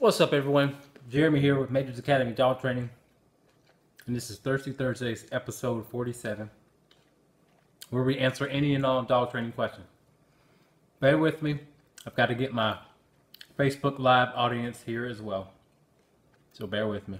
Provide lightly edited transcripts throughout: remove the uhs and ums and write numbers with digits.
What's up, everyone? Jeremy here with Majors Academy Dog Training, and this is Thirsty Thursdays, episode 47, where we answer any and all dog training questions. Bear with me. I've got to get my Facebook Live audience here as well, so bear with me.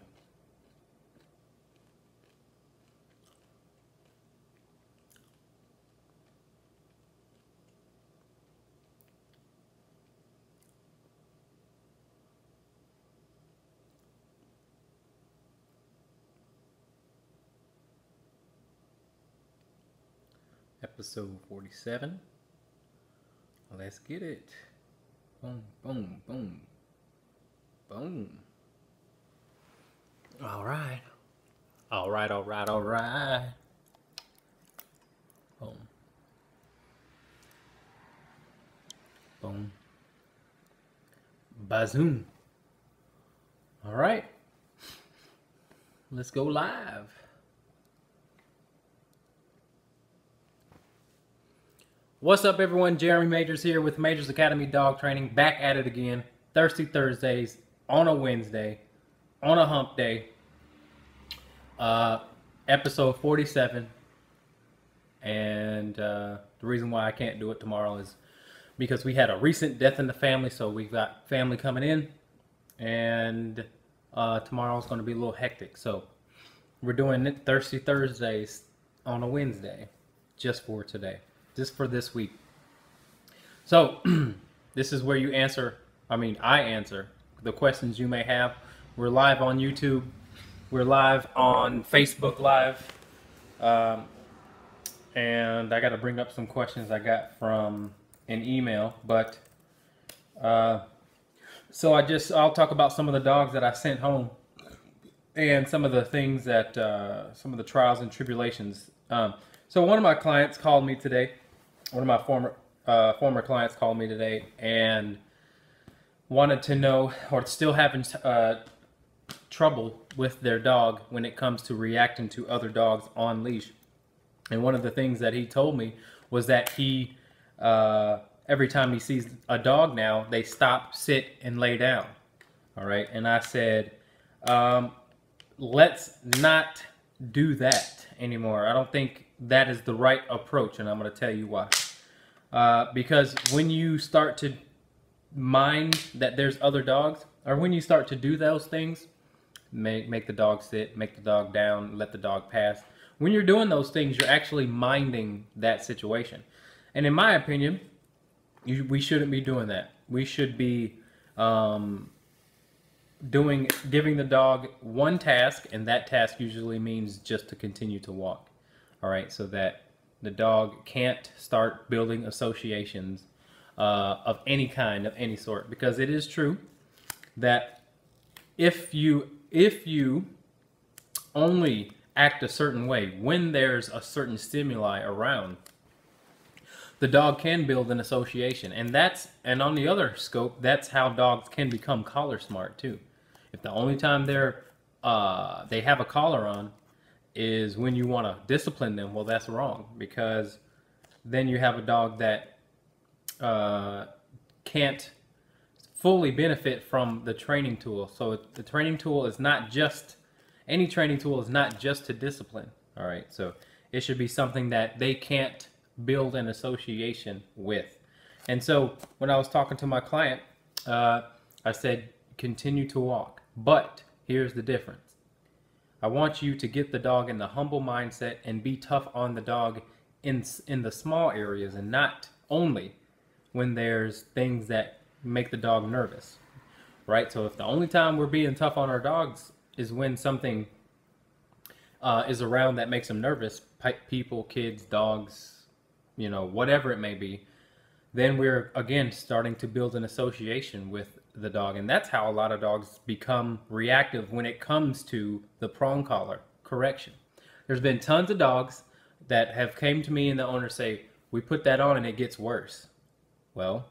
Episode 47. Let's get it. Boom, boom, boom, boom. All right. All right, all right, all right. Boom. Boom. Bazoom. All right. Let's go live. What's up, everyone? Jeremy Majors here with Majors Academy Dog Training, back at it again. Thirsty Thursdays on a Wednesday, on a hump day. Episode 47. And the reason why I can't do it tomorrow is because we had a recent death in the family, so we've got family coming in. And tomorrow's going to be a little hectic. So we're doing Thirsty Thursdays on a Wednesday just for today. Just for this week. So this is where you answer, I answer the questions you may have. We're live on YouTube. We're live on Facebook Live. And I got to bring up some questions I got from an email. But so I'll talk about some of the dogs that I sent home and some of the things that, some of the trials and tribulations. So one of my clients called me today. One of my former clients called me today and wanted to know, or still having trouble with their dog when it comes to reacting to other dogs on leash. And one of the things that he told me was that he, every time he sees a dog now, they stop, sit, and lay down. All right, and I said, let's not do that anymore. I don't think that is the right approach, and I'm going to tell you why. Because when you start to mind that there's other dogs, or when you start to do those things, make the dog sit, make the dog down, let the dog pass. When you're doing those things, you're actually minding that situation. And in my opinion, we shouldn't be doing that. We should be giving the dog one task, and that task usually means just to continue to walk. All right, so that the dog can't start building associations of any kind, of any sort, because it is true that if you only act a certain way when there's a certain stimuli around, the dog can build an association, and on the other scope, that's how dogs can become collar smart too. If the only time they have a collar on is when you want to discipline them, well, that's wrong, because then you have a dog that can't fully benefit from the training tool. So the training tool is not just, any training tool is not just to discipline. All right, so it should be something that they can't build an association with. And so when I was talking to my client, I said, continue to walk, but here's the difference. I want you to get the dog in the humble mindset and be tough on the dog in the small areas, and not only when there's things that make the dog nervous, right? So if the only time we're being tough on our dogs is when something is around that makes them nervous, people, kids, dogs, you know, whatever it may be, then we're, again, starting to build an association with the dog. And that's how a lot of dogs become reactive when it comes to the prong collar correction. There's been tons of dogs that have came to me and the owner say, we put that on and it gets worse. Well,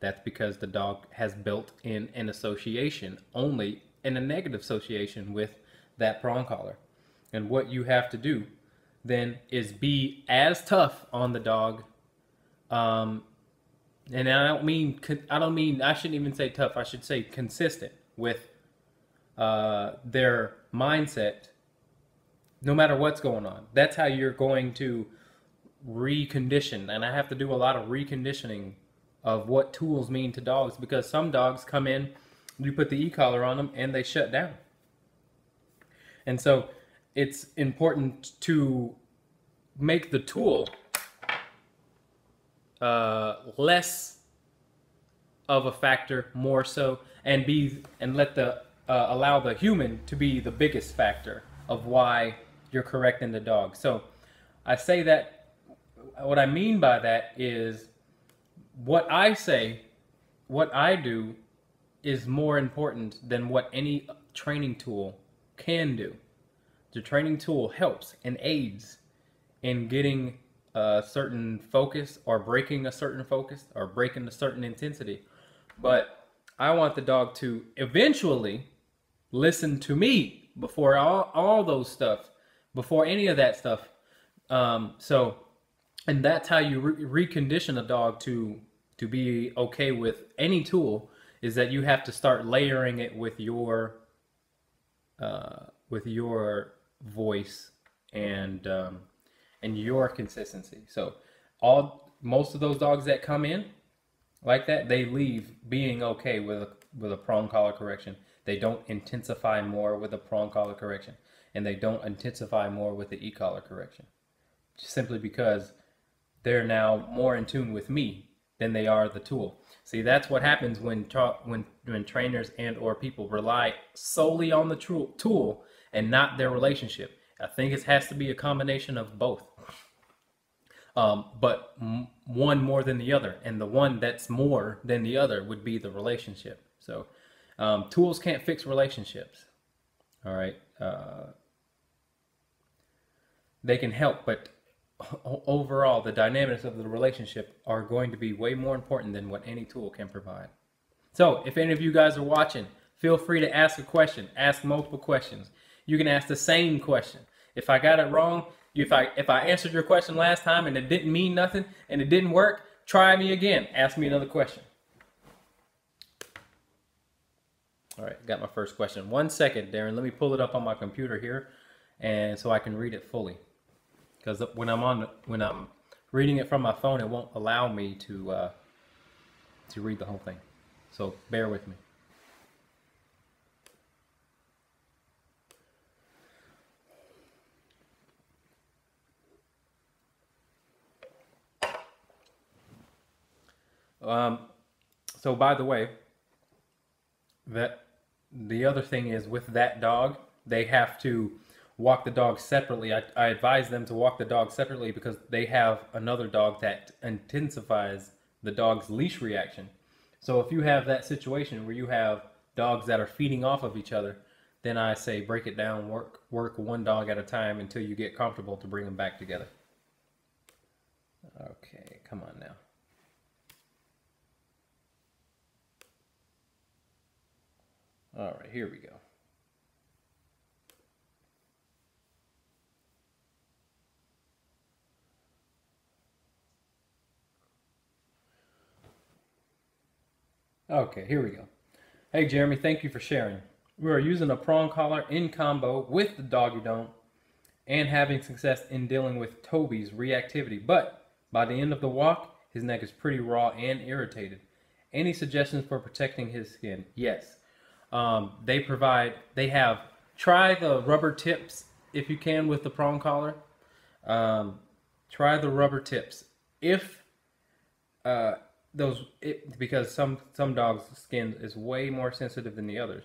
that's because the dog has built in an association, only in a negative association with that prong collar. And what you have to do then is be as tough on the dog, and I don't mean, I shouldn't even say tough, I should say consistent. with their mindset, no matter what's going on. That's how you're going to recondition. And I have to do a lot of reconditioning of what tools mean to dogs, because some dogs come in, you put the e-collar on them, and they shut down. And so it's important to make the tool less of a factor, more so, and let the allow the human to be the biggest factor of why you're correcting the dog. So I say that, what I mean by that is, what I say, what I do is more important than what any training tool can do. The training tool helps and aids in getting a certain focus, or breaking a certain focus, or breaking a certain intensity. But I want the dog to eventually listen to me before all those stuff, before any of that stuff. And that's how you recondition a dog to be okay with any tool, is that you have to start layering it with your voice and your consistency. So most of those dogs that come in like that, they leave being okay with a prong collar correction. They don't intensify more with a prong collar correction, and they don't intensify more with the e-collar correction, simply because they're now more in tune with me than they are the tool. See, that's what happens when trainers and or people rely solely on the tool and not their relationship. I think it has to be a combination of both. But one more than the other, and the one that's more than the other would be the relationship. So tools can't fix relationships. All right, they can help, but overall the dynamics of the relationship are going to be way more important than what any tool can provide. So if any of you guys are watching, feel free to ask a question, ask multiple questions. You can ask the same question. If I got it wrong, if I answered your question last time and it didn't mean nothing and it didn't work, try me again. Ask me another question. All right, got my first question. 1 second, Darren. Let me pull it up on my computer here, and so I can read it fully. Because when I'm reading it from my phone, it won't allow me to read the whole thing. So bear with me. So by the way, that the other thing is, with that dog, they have to walk the dog separately. I advise them to walk the dog separately, because they have another dog that intensifies the dog's leash reaction. So if you have that situation where you have dogs that are feeding off of each other, then I say break it down, work one dog at a time until you get comfortable to bring them back together. Okay, come on now. All right, here we go. Okay, here we go. Hey Jeremy, thank you for sharing. We are using a prong collar in combo with the doggy don't and having success in dealing with Toby's reactivity, but by the end of the walk, his neck is pretty raw and irritated. Any suggestions for protecting his skin? Yes. They have, try the rubber tips if you can with the prong collar. Try the rubber tips. If because some dogs' skin is way more sensitive than the others.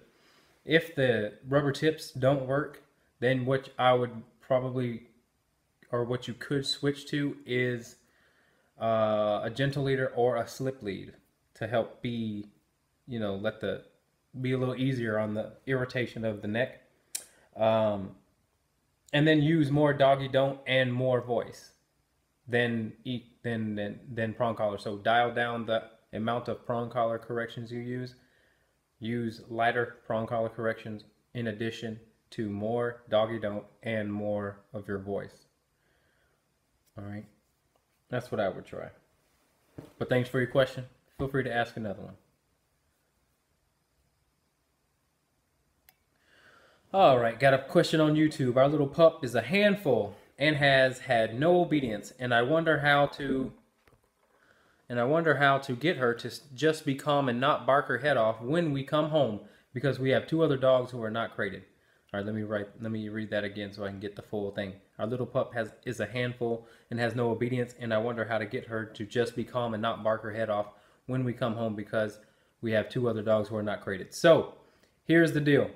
If the rubber tips don't work, then what I would probably, or what you could switch to, is a gentle leader or a slip lead to help be a little easier on the irritation of the neck. And then use more doggy don't and more voice than prong collar. So dial down the amount of prong collar corrections you use. Use lighter prong collar corrections in addition to more doggy don't and more of your voice. All right, that's what I would try. But thanks for your question. Feel free to ask another one. All right, got a question on YouTube. Our little pup is a handful and has had no obedience, and I wonder how to get her to just be calm and not bark her head off when we come home, because we have two other dogs who are not crated. All right, let me read that again so I can get the full thing. Our little pup is a handful and has no obedience, and I wonder how to get her to just be calm and not bark her head off when we come home, because we have two other dogs who are not crated. So here's the deal.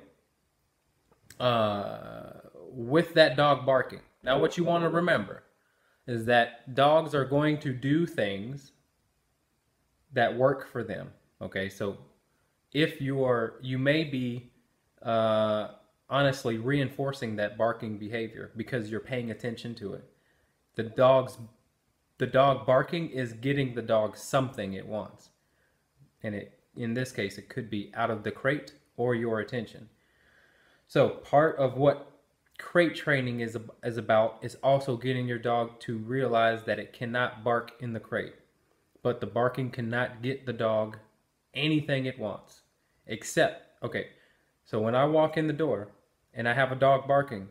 With that dog barking, now what you want to remember is that dogs are going to do things that work for them. Okay, so if you may be honestly reinforcing that barking behavior because you're paying attention to it. The dog barking is getting the dog something it wants, and in this case it could be out of the crate or your attention. So part of what crate training is about is also getting your dog to realize that it cannot bark in the crate. But the barking cannot get the dog anything it wants. Except, okay, so when I walk in the door and I have a dog barking,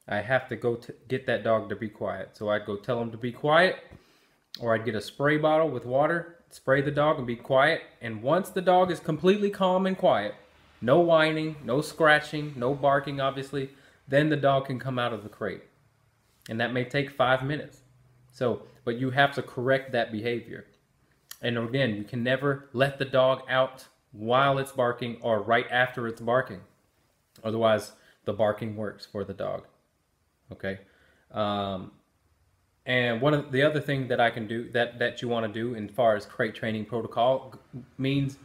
I have to go get that dog to be quiet. So I'd go tell him to be quiet, or I'd get a spray bottle with water, spray the dog and be quiet. And once the dog is completely calm and quiet, no whining, no scratching, no barking, obviously, then the dog can come out of the crate. And that may take 5 minutes. So, but you have to correct that behavior. And again, you can never let the dog out while it's barking or right after it's barking. Otherwise, the barking works for the dog. Okay? And one of the other thing that I can do, that you want to do in far as crate training protocol means,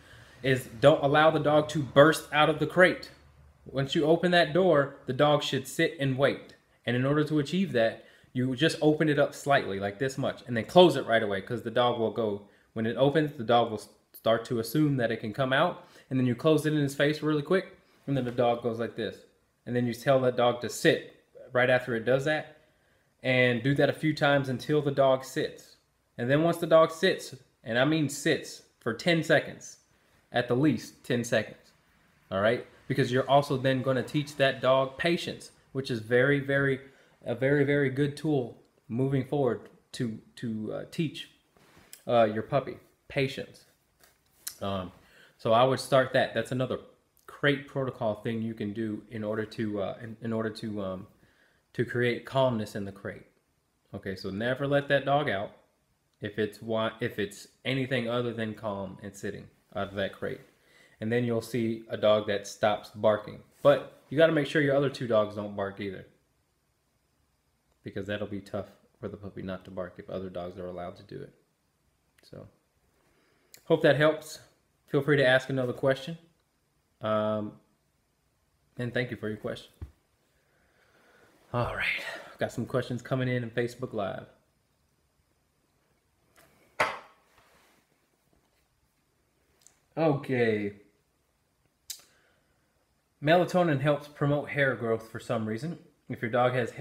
is don't allow the dog to burst out of the crate. Once you open that door, the dog should sit and wait. And in order to achieve that, you just open it up slightly, like this much, and then close it right away, because the dog will go, when it opens, the dog will start to assume that it can come out, and then you close it in his face really quick, and then the dog goes like this. And then you tell that dog to sit right after it does that, and do that a few times until the dog sits. And then once the dog sits, and I mean sits for 10 seconds, at the least 10 seconds, all right? Because you're also then going to teach that dog patience, which is a very, very good tool moving forward to teach your puppy patience. So I would start that. That's another crate protocol thing you can do in order to create calmness in the crate. Okay, so never let that dog out if it's anything other than calm and sitting out of that crate. And then you'll see a dog that stops barking. But you got to make sure your other two dogs don't bark either, because that'll be tough for the puppy not to bark if other dogs are allowed to do it. So, hope that helps. Feel free to ask another question. And thank you for your question. All right, I've got some questions coming in Facebook Live. Okay. Melatonin helps promote hair growth for some reason. If your dog has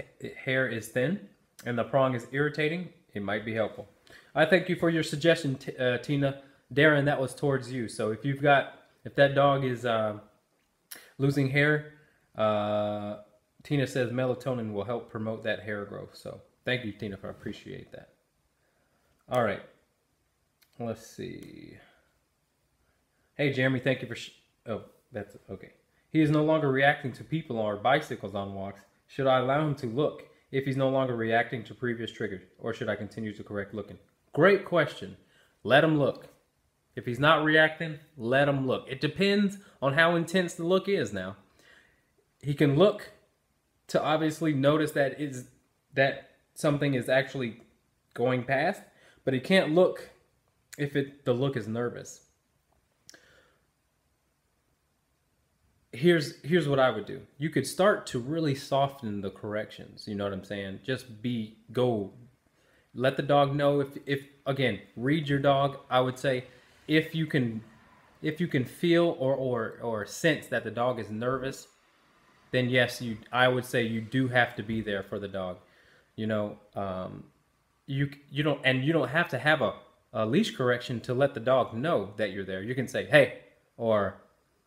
hair is thin and the prong is irritating, it might be helpful. I thank you for your suggestion, Tina. Darren, that was towards you. So if that dog is losing hair, Tina says melatonin will help promote that hair growth. So thank you, Tina, I appreciate that. All right. Let's see. Hey, Jeremy, thank you for... oh, that's okay. He is no longer reacting to people or bicycles on walks. Should I allow him to look if he's no longer reacting to previous triggers, or should I continue to correct looking? Great question. Let him look. If he's not reacting, let him look. It depends on how intense the look is now. He can look to obviously notice that something is actually going past, but he can't look if the look is nervous. Here's what I would do. You could start to really soften the corrections. You know what I'm saying? Just let the dog know if again, read your dog. I would say if you can feel or sense that the dog is nervous, then yes, I would say you do have to be there for the dog. You know, you don't have to have a leash correction to let the dog know that you're there. You can say, hey, or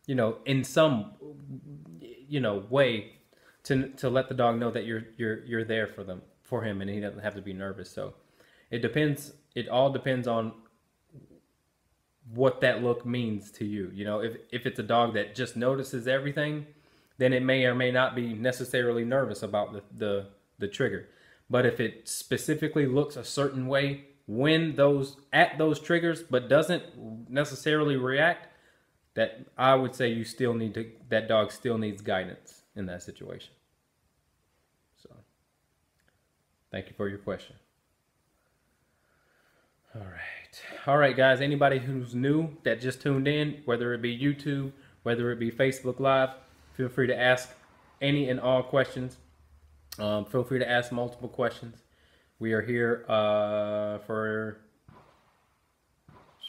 in some way to let the dog know that you're there for him, and he doesn't have to be nervous. So it depends. It all depends on what that look means to you. You know, if it's a dog that just notices everything, then it may or may not be necessarily nervous about the trigger. But if it specifically looks a certain way when at those triggers, but doesn't necessarily react, that I would say that dog still needs guidance in that situation. So, thank you for your question. All right, guys. Anybody who's new that just tuned in, whether it be YouTube, whether it be Facebook Live, feel free to ask any and all questions. Feel free to ask multiple questions. We are here for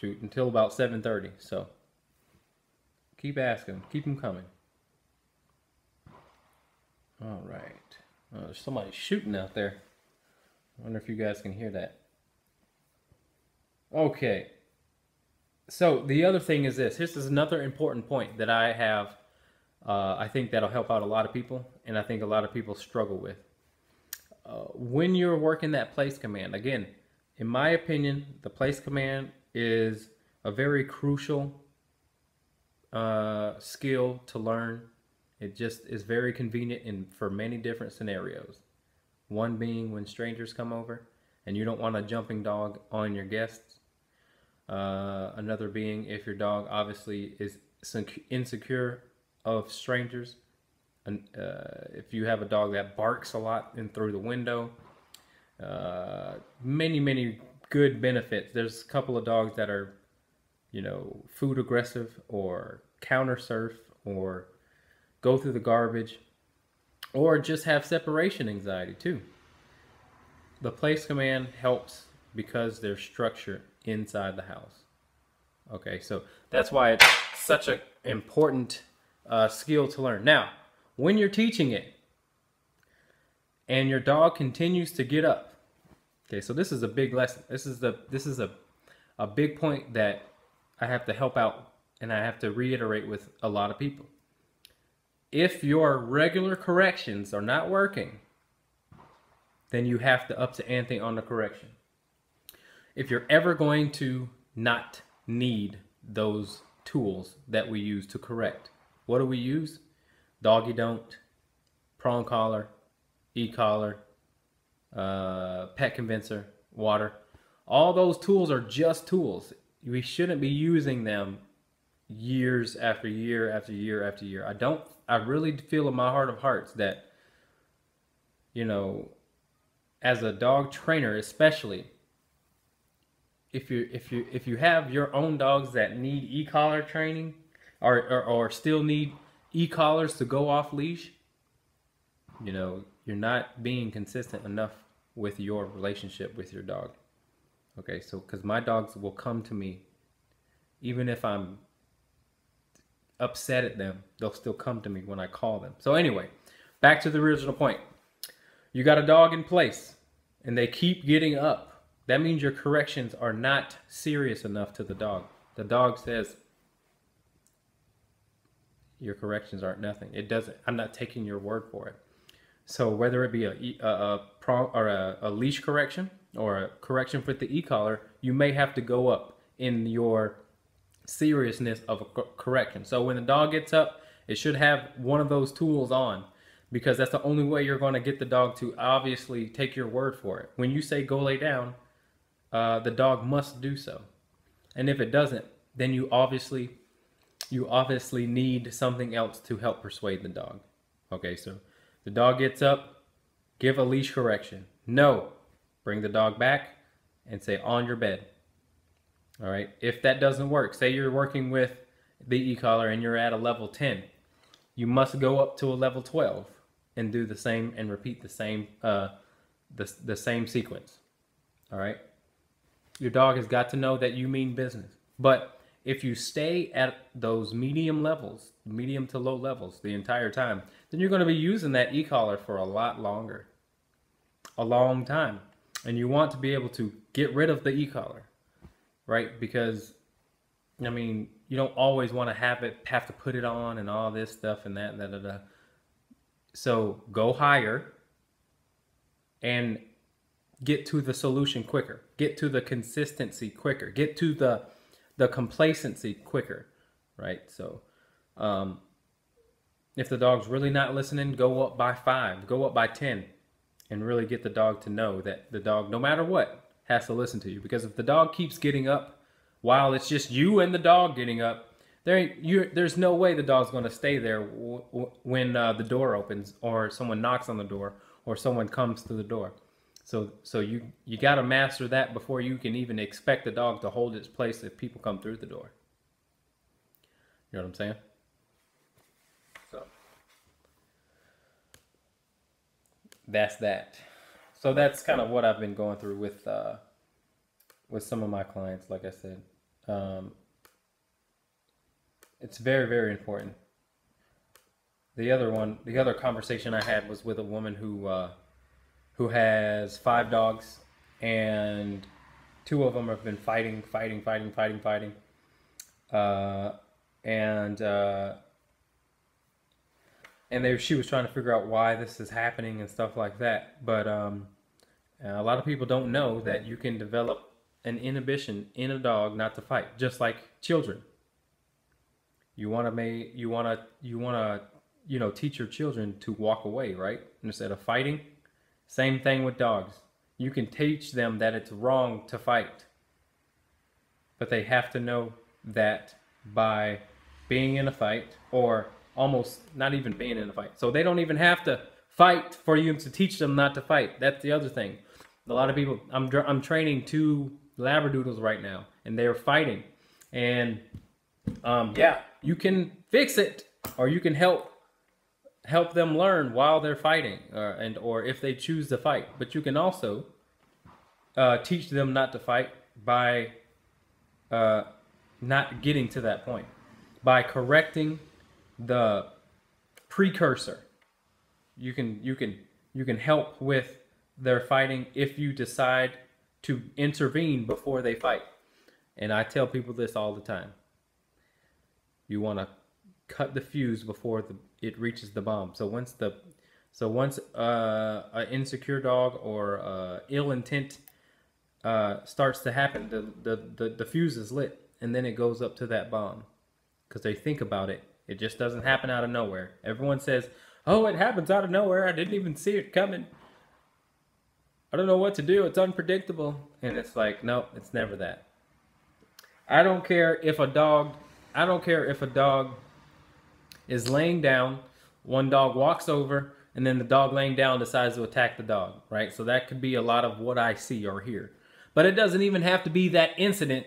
until about 7:30. So keep asking, keep them coming. All right. There's somebody shooting out there. I wonder if you guys can hear that. Okay. So the other thing is this. This is another important point that I have. I think that'll help out a lot of people, and I think a lot of people struggle with. When you're working that place command, again, in my opinion, the place command is a very crucial skill to learn. It just is very convenient for many different scenarios. One being when strangers come over and you don't want a jumping dog on your guests. Another being if your dog obviously is insecure of strangers. And if you have a dog that barks a lot in through the window. Many good benefits. There's a couple of dogs that are, you know, food aggressive or counter surf or go through the garbage or just have separation anxiety too. The place command helps because there's structure inside the house. Okay, so that's why it's such an important skill to learn. Now, when you're teaching it and your dog continues to get up, okay, so this is a big lesson. This is a big point that I have to help out and I have to reiterate with a lot of people. If your regular corrections are not working, then you have to up the ante on the correction. If you're ever going to not need those tools that we use to correct, what do we use? Doggy don't, prong collar, e-collar, pet convincer, water. All those tools are just tools. We shouldn't be using them years after year after year after year. I really feel in my heart of hearts that, you know, as a dog trainer, especially if you have your own dogs that need e-collar training or still need e-collars to go off leash, you know, you're not being consistent enough with your relationship with your dog. Okay, so because my dogs will come to me even if I'm upset at them, they'll still come to me when I call them. So anyway, back to the original point. You got a dog in place and they keep getting up. That means your corrections are not serious enough to the dog. The dog says, your corrections aren't nothing. It doesn't. I'm not taking your word for it. So whether it be a leash correction or a correction with the e-collar, you may have to go up in your seriousness of a correction. So when the dog gets up, it should have one of those tools on, because that's the only way you're going to get the dog to obviously take your word for it. When you say go lay down, the dog must do so. And if it doesn't, then you obviously need something else to help persuade the dog. Okay, so the dog gets up, give a leash correction. No, bring the dog back and say on your bed. All right, if that doesn't work, say you're working with the e-collar and you're at a level 10, you must go up to a level 12 and do the same and repeat the same the same sequence. All right, your dog has got to know that you mean business. But if you stay at those medium levels, medium to low levels the entire time, then you're going to be using that e-collar for a lot longer, a long time. And you want to be able to get rid of the e-collar, right? Because, I mean, you don't always want to have to put it on and all this stuff and that. So go higher and get to the solution quicker. Get to the consistency quicker. Get to the complacency quicker, right? So if the dog's really not listening, go up by 5, go up by 10, and really get the dog to know that the dog, no matter what, has to listen to you. Because if the dog keeps getting up while it's just you and the dog getting up, there's no way the dog's going to stay there when the door opens or someone knocks on the door or someone comes to the door. So you got to master that before you can even expect the dog to hold its place if people come through the door. You know what I'm saying? So that's that. So that's kind of what I've been going through with some of my clients. Like I said, it's very, very important. The other conversation I had was with a woman who has 5 dogs, and 2 of them have been fighting. She was trying to figure out why this is happening and stuff like that. But a lot of people don't know that you can develop an inhibition in a dog not to fight, just like children. You want to teach your children to walk away, right? Instead of fighting. Same thing with dogs. You can teach them that it's wrong to fight, but they have to know that by being in a fight, or almost not even being in a fight. So they don't even have to fight for you to teach them not to fight. That's the other thing. A lot of people, I'm training 2 Labradoodles right now, and they're fighting. And yeah, you can fix it, or you can help them learn while they're fighting, or if they choose to fight. But you can also teach them not to fight by not getting to that point, by correcting the precursor. You can help with their fighting if you decide to intervene before they fight. And I tell people this all the time. You want to cut the fuse before it reaches the bomb. So once an insecure dog or ill intent starts to happen, the fuse is lit, and then it goes up to that bomb, because they think about it. It just doesn't happen out of nowhere. Everyone says, "Oh, it happens out of nowhere. I didn't even see it coming. I don't know what to do. It's unpredictable." And it's like, no, it's never that. I don't care if a dog is laying down, one dog walks over, and then the dog laying down decides to attack the dog, right? So that could be a lot of what I see or hear. But it doesn't even have to be that incident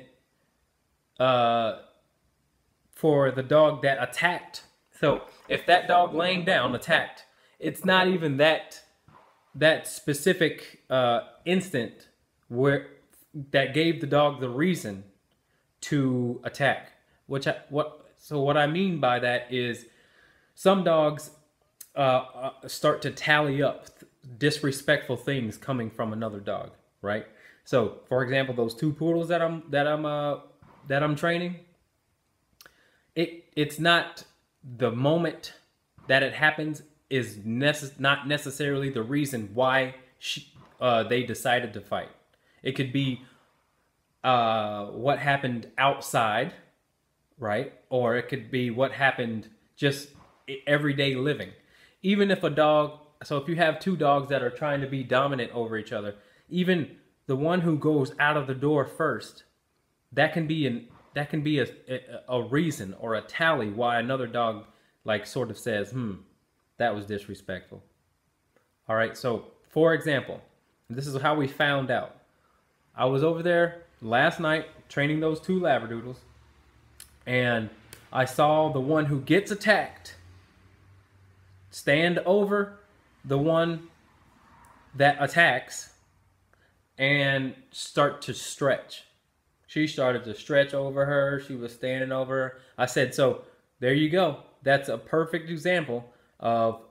for the dog that attacked. So if that dog laying down attacked, it's not even that specific instant that gave the dog the reason to attack. So what I mean by that is some dogs start to tally up disrespectful things coming from another dog, right? So, for example, those 2 poodles that I'm training, it's not the moment that it happens is not necessarily the reason why they decided to fight. It could be what happened outside, right? Or it could be what happened just everyday living. Even if a dog, so if you have 2 dogs that are trying to be dominant over each other, even the one who goes out of the door first, that can be a reason or a tally why another dog like sort of says, that was disrespectful. All right, so for example, this is how we found out. I was over there last night training those 2 Labradoodles, and I saw the one who gets attacked stand over the one that attacks and start to stretch. She started to stretch over her. She was standing over her. I said, so there you go. That's a perfect example of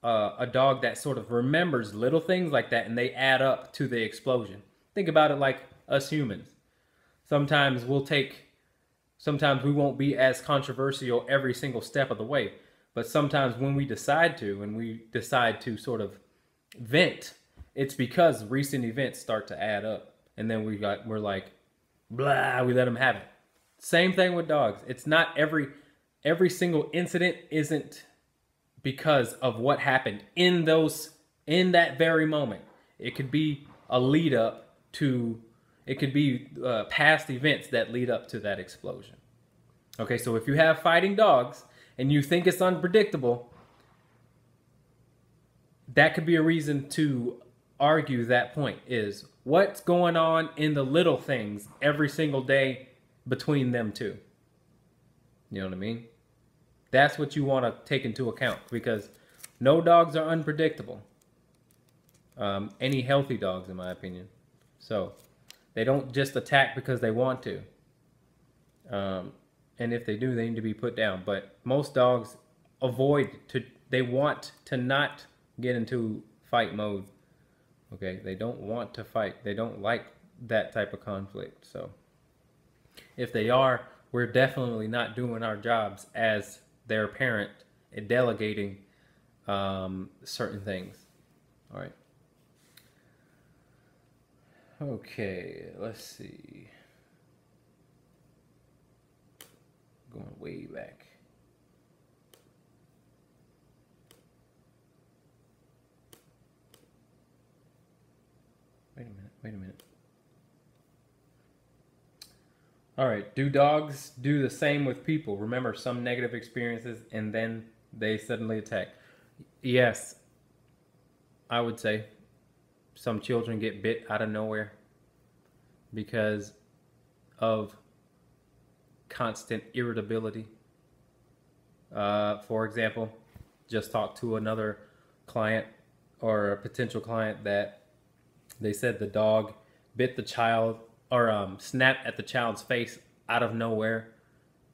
a dog that sort of remembers little things like that, and they add up to the explosion. Think about it like us humans. Sometimes we won't be as controversial every single step of the way. But sometimes when we decide to sort of vent, it's because recent events start to add up, and then we're like, blah, we let them have it. Same thing with dogs. It's not every single incident isn't because of what happened in that very moment. It could be a lead up to, it could be past events that lead up to that explosion. Okay, so if you have fighting dogs and you think it's unpredictable, that could be a reason to argue that point is what's going on in the little things every single day between them two. You know what I mean? That's what you want to take into account, because no dogs are unpredictable. Any healthy dogs, in my opinion. So they don't just attack because they want to. And if they do, they need to be put down. But most dogs they want to not get into fight mode. Okay, they don't want to fight. They don't like that type of conflict. So if they are, we're definitely not doing our jobs as their parent and delegating certain things. All right. Okay, let's see. Going way back. Wait a minute. All right, do dogs do the same with people? Remember some negative experiences and then they suddenly attack? Yes, I would say some children get bit out of nowhere because of constant irritability. For example, just talked to another client or a potential client that they said the dog bit the child or snapped at the child's face out of nowhere.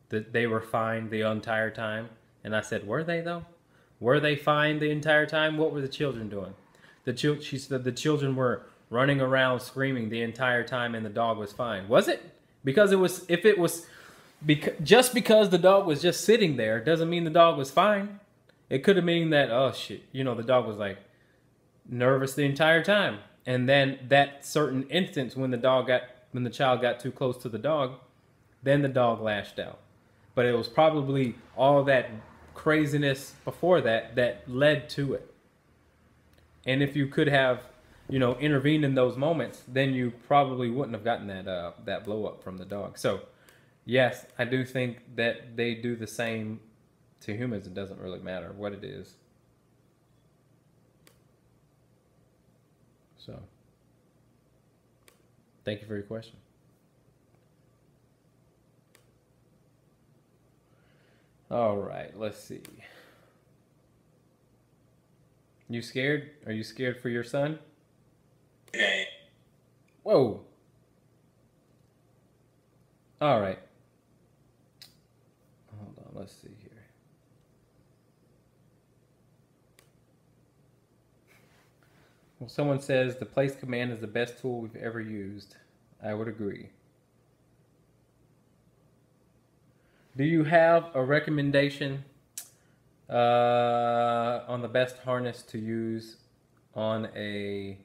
That they were fine the entire time. And I said, were they though? Were they fine the entire time? What were the children doing? She said the children were running around screaming the entire time and the dog was fine. Was it? Because just because the dog was just sitting there doesn't mean the dog was fine. It could have mean that, oh shit, the dog was like nervous the entire time. And then that certain instance when the child got too close to the dog, then the dog lashed out. But it was probably all that craziness before that led to it. And if you could have, intervened in those moments, then you probably wouldn't have gotten that blow up from the dog. So, yes, I do think that they do the same to humans. It doesn't really matter what it is. So, thank you for your question. All right, let's see. You scared? Are you scared for your son? Whoa. All right. Hold on, let's see here. Well, someone says the place command is the best tool we've ever used. I would agree. Do you have a recommendation on the best harness to use on a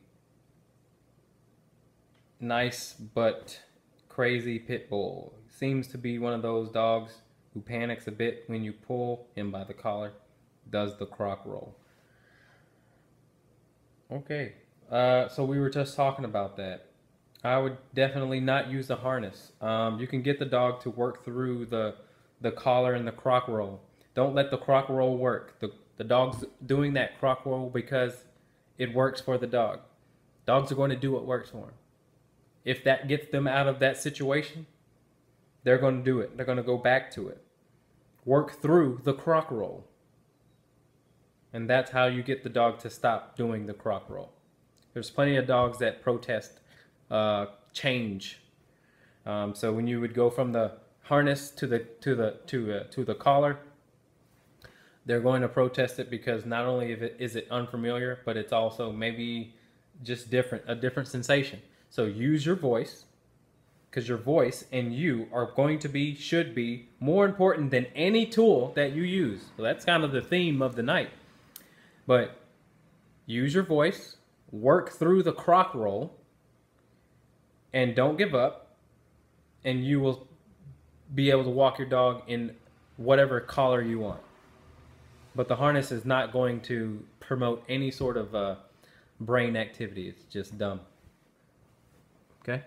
nice but crazy pit bull? Seems to be one of those dogs who panics a bit when you pull him by the collar, does the croc roll. Okay, so we were just talking about that. I would definitely not use the harness. You can get the dog to work through the collar and the croc roll. Don't let the croc roll work. The dog's doing that croc roll because it works for the dog. Dogs are going to do what works for them. If that gets them out of that situation, they're going to do it. They're going to go back to it. Work through the croc roll. And that's how you get the dog to stop doing the croc roll. There's plenty of dogs that protest change. So when you would go from the harness to the collar, they're going to protest it because not only is it unfamiliar, but it's also maybe just a different sensation. So use your voice because your voice and you are going to be, should be, more important than any tool that you use. So that's kind of the theme of the night. But use your voice, work through the crock roll, and don't give up, and you will be able to walk your dog in whatever collar you want. But the harness is not going to promote any sort of brain activity. It's just dumb. Okay?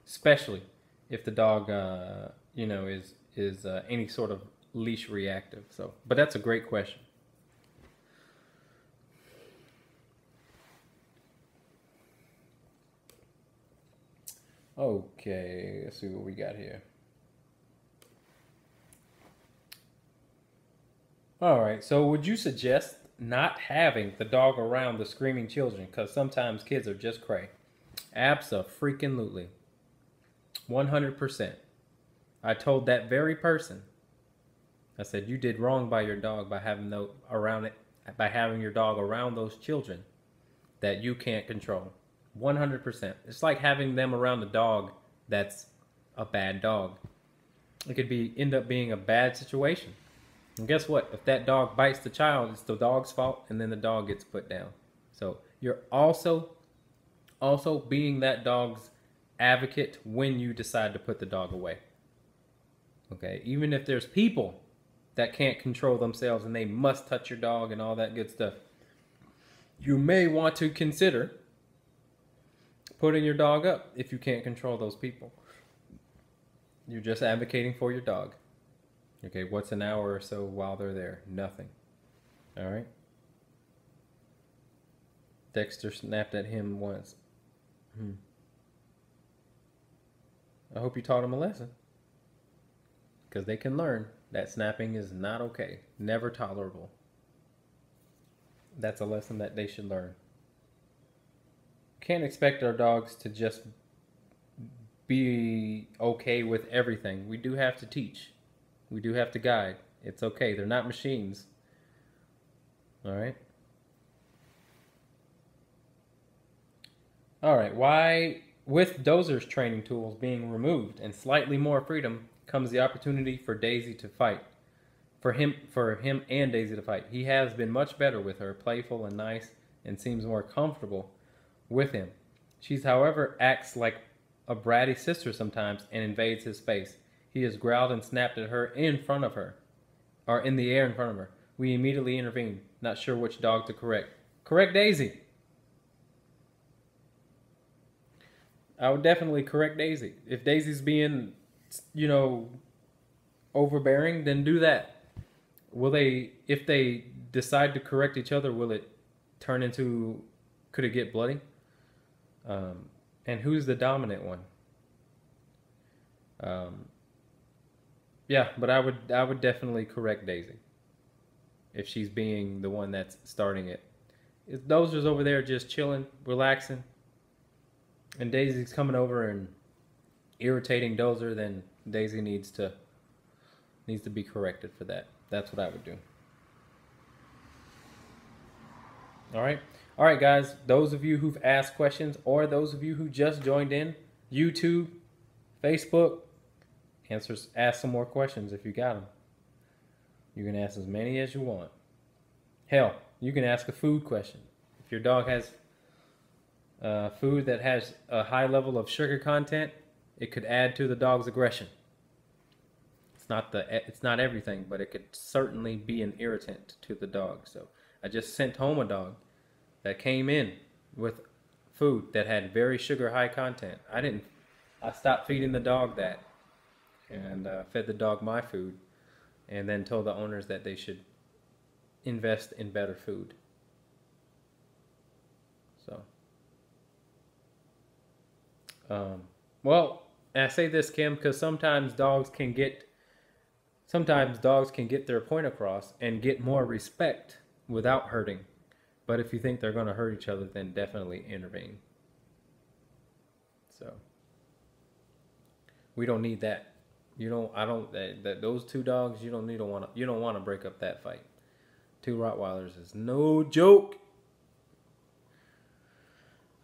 Especially if the dog, you know, is any sort of leash reactive. So, but that's a great question. Okay, let's see what we got here. All right, so would you suggest not having the dog around the screaming children? Because sometimes kids are just cray. Abso-freaking-lutely. 100%. I told that very person, I said, you did wrong by your dog by having your dog around those children that you can't control. 100%. It's like having them around a dog that's a bad dog. It could end up being a bad situation. And guess what? If that dog bites the child, it's the dog's fault, and then the dog gets put down. So you're also being that dog's advocate when you decide to put the dog away. Okay? Even if there's people that can't control themselves and they must touch your dog and all that good stuff, you may want to consider putting your dog up if you can't control those people. You're just advocating for your dog. Okay, what's an hour or so while they're there? Nothing. All right? Dexter snapped at him once. I hope you taught him a lesson. Because they can learn that snapping is not okay. Never tolerable. That's a lesson that they should learn. Can't expect our dogs to just be okay with everything. We do have to teach. We do have to guide. It's okay. They're not machines. All right? All right. Why, with Dozer's training tools being removed and slightly more freedom, comes the opportunity for Daisy to fight. For him and Daisy to fight. He has been much better with her, playful and nice, and seems more comfortable with him. She's, however, acts like a bratty sister sometimes and invades his space. He has growled and snapped at her in front of her, or in the air in front of her. We immediately intervene, not sure which dog to correct. Correct Daisy. I would definitely correct Daisy. If Daisy's being, you know, overbearing, then do that. Will they, if they decide to correct each other, will it turn into, could it get bloody? And who's the dominant one? Yeah, but I would definitely correct Daisy if she's being the one that's starting it. If Dozer's over there just chilling, relaxing, and Daisy's coming over and irritating Dozer, then Daisy needs to be corrected for that. That's what I would do. All right, guys. Those of you who've asked questions, or those of you who just joined in, YouTube, Facebook, ask some more questions if you got them. You can ask as many as you want. Hell, you can ask a food question. If your dog has food that has a high level of sugar content, it could add to the dog's aggression. It's not everything, but it could certainly be an irritant to the dog. So I just sent home a dog that came in with food that had very sugar high content. I stopped feeding the dog that, and fed the dog my food, and then told the owners that they should invest in better food. So, well, and I say this, Kim, because sometimes dogs can get their point across and get more respect without hurting. But if you think they're going to hurt each other, then definitely intervene. So we don't need that. Those two dogs, you don't want to break up that fight. 2 Rottweilers is no joke.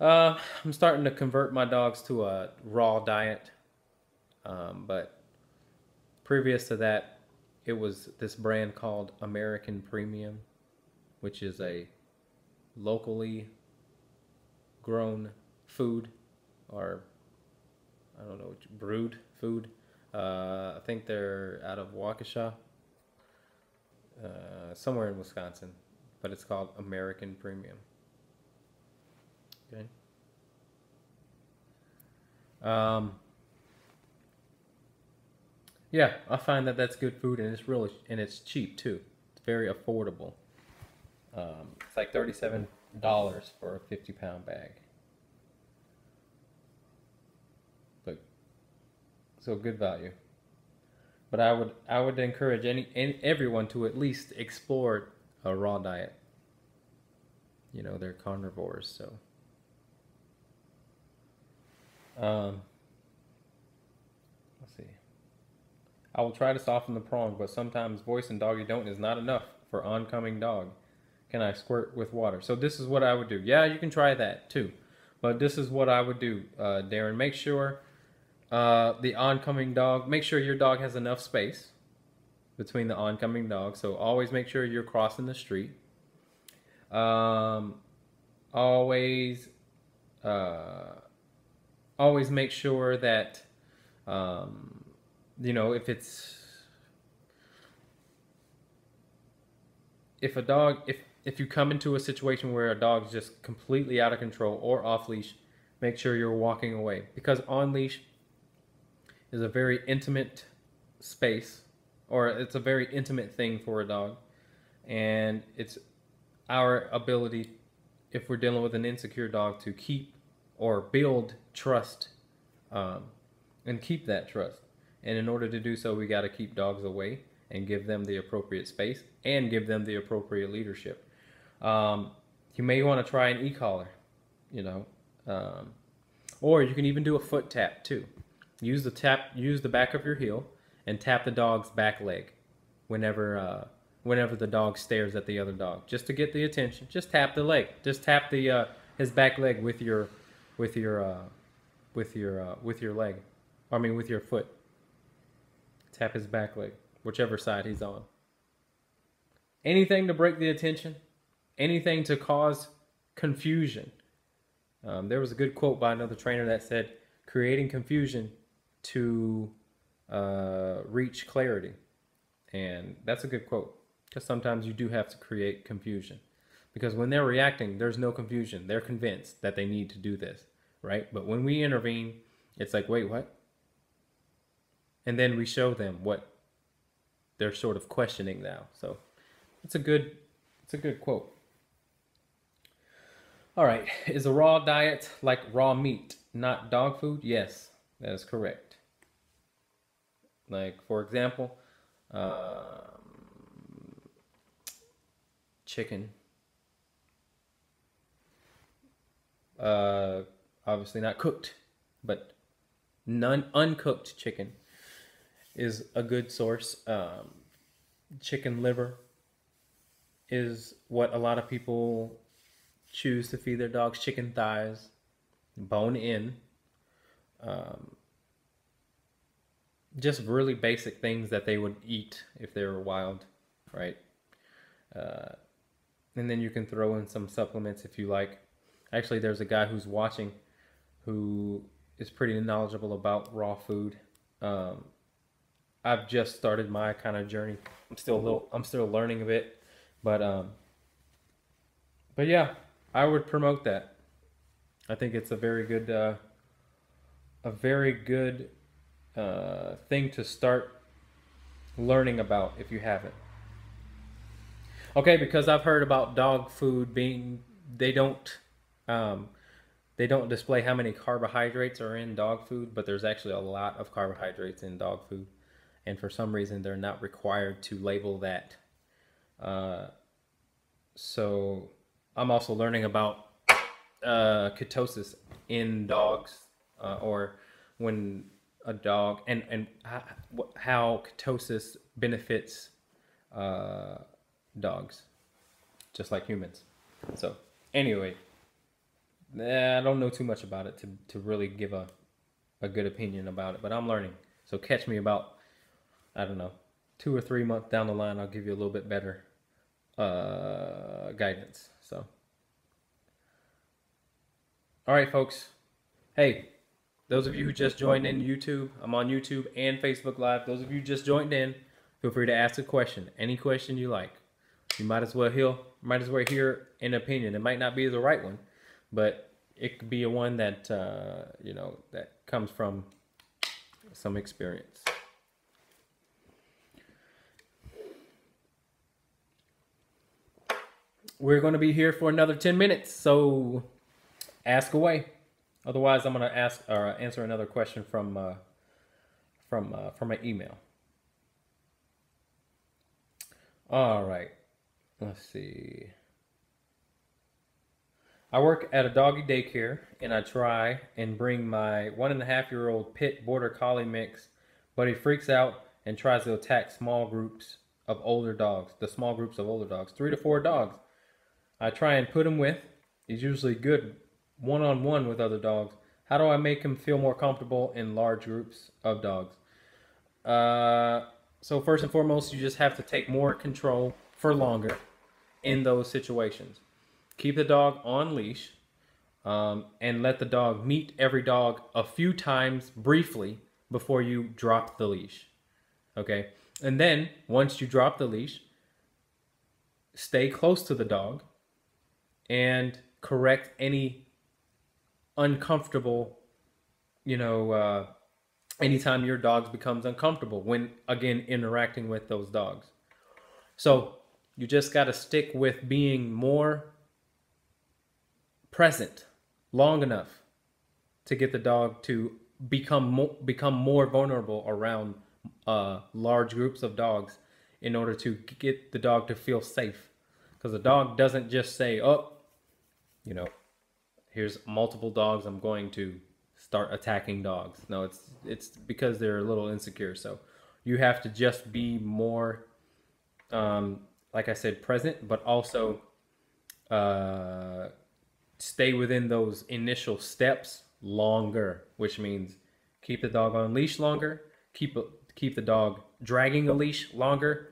I'm starting to convert my dogs to a raw diet, but previous to that, it was this brand called American Premium, which is a locally grown food, or I don't know, brewed food. I think they're out of Waukesha, somewhere in Wisconsin, but it's called American Premium. Okay. Yeah, I find that that's good food, and it's cheap too. It's very affordable. It's like $37 for a 50-pound bag. But so good value. But I would encourage everyone to at least explore a raw diet. You know, they're carnivores, so. Let's see. I will try to soften the prong, but sometimes voice and doggy don't is not enough for oncoming dog. Can I squirt with water? So this is what I would do. Yeah, you can try that too. But this is what I would do, Darren. Make sure the oncoming dog, make sure your dog has enough space between the oncoming dogs. So always make sure you're crossing the street. Always make sure that, you know, if you come into a situation where a dog's just completely out of control or off leash, make sure you're walking away, because on leash is a very intimate space, or it's a very intimate thing for a dog, and it's our ability, if we're dealing with an insecure dog, to keep or build trust, and keep that trust. And in order to do so, we got to keep dogs away and give them the appropriate space and give them the appropriate leadership. You may want to try an e-collar, you know, or you can even do a foot tap too. Use the back of your heel and tap the dog's back leg whenever the dog stares at the other dog, just to get the attention. Just tap the leg. Just tap the his back leg with your leg. I mean, with your foot. Tap his back leg, whichever side he's on. Anything to break the attention, anything to cause confusion. There was a good quote by another trainer that said, creating confusion to reach clarity. And that's a good quote, because sometimes you do have to create confusion. Because when they're reacting, there's no confusion. They're convinced that they need to do this, right? But when we intervene, it's like, wait, what? And then we show them what they're sort of questioning now. So it's a good quote. All right, is a raw diet like raw meat, not dog food? Yes, that is correct. Like, for example, chicken. Obviously not cooked, but uncooked chicken is a good source. Chicken liver is what a lot of people choose to feed their dogs. Chicken thighs, bone in. Just really basic things that they would eat if they were wild, right? And then you can throw in some supplements if you like. Actually, there's a guy who's watching who is pretty knowledgeable about raw food. I've just started my kind of journey. I'm still learning a bit, but yeah, I would promote that. I think it's a very good thing to start learning about if you haven't. Okay, because I've heard about dog food being, they don't display how many carbohydrates are in dog food, but there's actually a lot of carbohydrates in dog food. And for some reason, they're not required to label that. So I'm also learning about ketosis in dogs, or when a dog, and how ketosis benefits dogs, just like humans. So anyway, I don't know too much about it to really give a good opinion about it, but I'm learning. So catch me about, I don't know, 2 or 3 months down the line. I'll give you a little bit better guidance. So, all right, folks. Hey, those of you who just joined in YouTube, I'm on YouTube and Facebook Live. Those of you who just joined in, feel free to ask a question. Any question you like. You might as well hear an opinion. It might not be the right one, but it could be a one that you know, that comes from some experience. We're going to be here for another 10 minutes, so ask away. Otherwise, I'm going to ask or answer another question from an email. All right. Let's see. I work at a doggy daycare, and I try and bring my 1.5-year-old pit border collie mix, but he freaks out and tries to attack small groups of older dogs. 3 to 4 dogs. I try and put him with. He's usually good one-on-one with other dogs. How do I make him feel more comfortable in large groups of dogs? So first and foremost, you just have to take more control for longer in those situations. Keep the dog on leash and let the dog meet every dog a few times briefly before you drop the leash. Okay? And then once you drop the leash, stay close to the dog and correct any uncomfortable, you know, anytime your dog becomes uncomfortable when, again, interacting with those dogs. So you just got to stick with being more present long enough to get the dog to become more vulnerable around large groups of dogs in order to get the dog to feel safe. Because the dog doesn't just say, oh, you know, here's multiple dogs, I'm going to start attacking dogs. No, it's because they're a little insecure. So you have to just be more, like I said, present, but also stay within those initial steps longer, which means keep the dog on leash longer, keep the dog dragging a leash longer,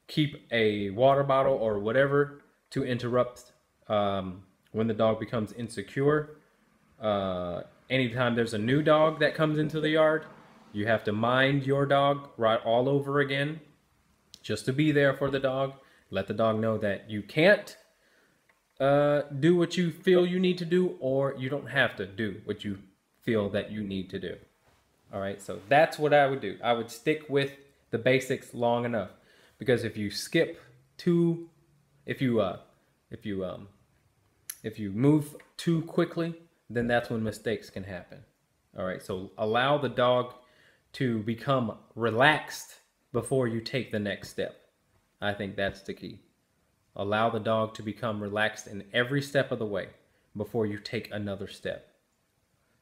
keep a water bottle or whatever to interrupt when the dog becomes insecure. Anytime there's a new dog that comes into the yard, you have to mind your dog right all over again, just to be there for the dog. Let the dog know that you can't do what you feel you need to do, or you don't have to do what you feel that you need to do. All right, so that's what I would do. I would stick with the basics long enough, because if you skip too, if you move too quickly, then that's when mistakes can happen. All right, so allow the dog to become relaxed before you take the next step. I think that's the key. Allow the dog to become relaxed in every step of the way before you take another step.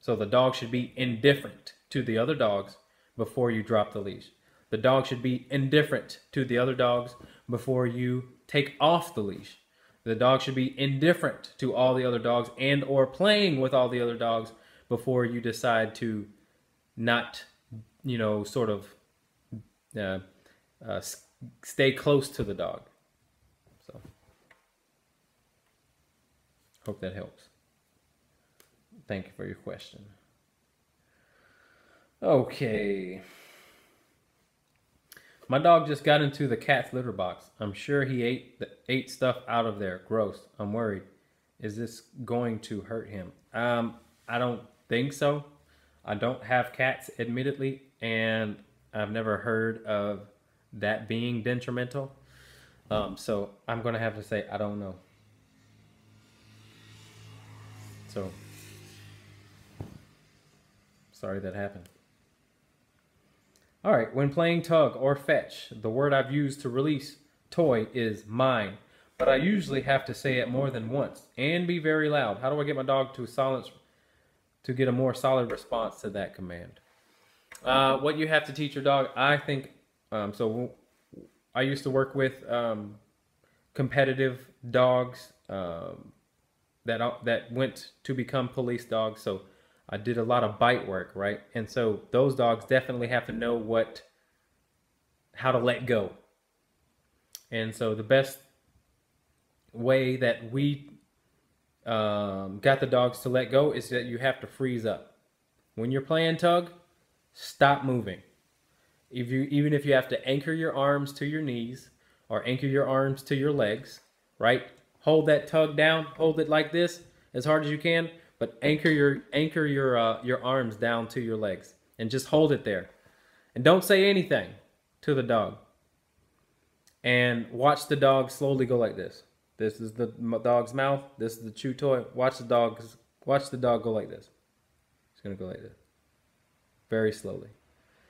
So the dog should be indifferent to the other dogs before you drop the leash. The dog should be indifferent to the other dogs before you take off the leash. The dog should be indifferent to all the other dogs and or playing with all the other dogs before you decide to not, you know, sort of stay close to the dog. So, hope that helps. Thank you for your question. Okay. My dog just got into the cat's litter box. I'm sure he ate stuff out of there. Gross. I'm worried. Is this going to hurt him? I don't think so. I don't have cats, admittedly, and I've never heard of that being detrimental. So I'm going to have to say I don't know. So, sorry that happened. All right, when playing tug or fetch, the word I've used to release toy is mine, but I usually have to say it more than once and be very loud. How do I get my dog to silence to get a more solid response to that command? What you have to teach your dog, I think, so I used to work with competitive dogs, that went to become police dogs. So I did a lot of bite work, right? And so those dogs definitely have to know how to let go. And so the best way that we got the dogs to let go is that you have to freeze up. When you're playing tug, stop moving. Even if you have to anchor your arms to your knees or anchor your arms to your legs, right? Hold that tug down, hold it like this as hard as you can, but anchor your arms down to your legs and just hold it there. And don't say anything to the dog. And watch the dog slowly go like this. This is the dog's mouth. This is the chew toy. Watch the dog go like this. It's gonna go like this. Very slowly.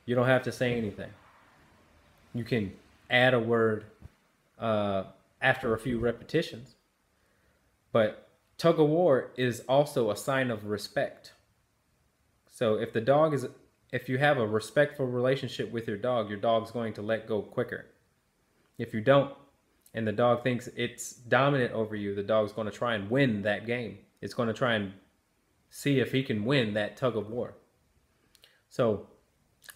You don't have to say anything. You can add a word after a few repetitions. But tug of war is also a sign of respect. So if you have a respectful relationship with your dog's going to let go quicker. If you don't, and the dog thinks it's dominant over you, the dog's going to try and win that game. It's going to try and see if he can win that tug of war. So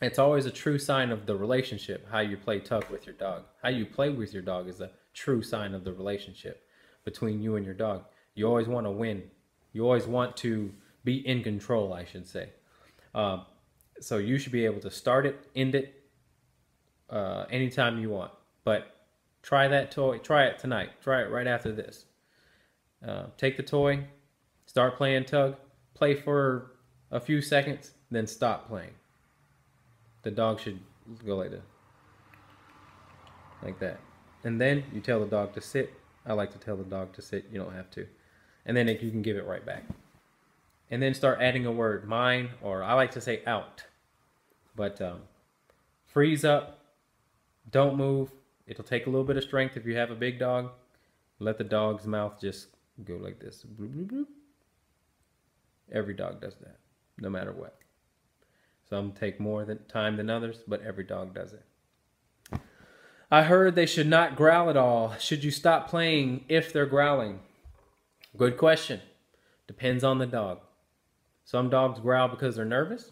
it's always a true sign of the relationship, how you play tug with your dog. How you play with your dog is a true sign of the relationship between you and your dog. You always want to win. You always want to be in control, I should say. So you should be able to start it, end it, anytime you want. But try that toy. Try it tonight. Try it right after this. Take the toy, start playing tug, play for a few seconds, then stop playing. The dog should go like this. Like that. And then you tell the dog to sit. I like to tell the dog to sit. You don't have to. And then you can give it right back. And then start adding a word. Mine, or I like to say out. But freeze up. Don't move. It'll take a little bit of strength if you have a big dog. Let the dog's mouth just go like this. Bloop, bloop, bloop. Every dog does that, no matter what. Some take more time than others, but every dog does it. I heard they should not growl at all. Should you stop playing if they're growling? Good question. Depends on the dog. Some dogs growl because they're nervous.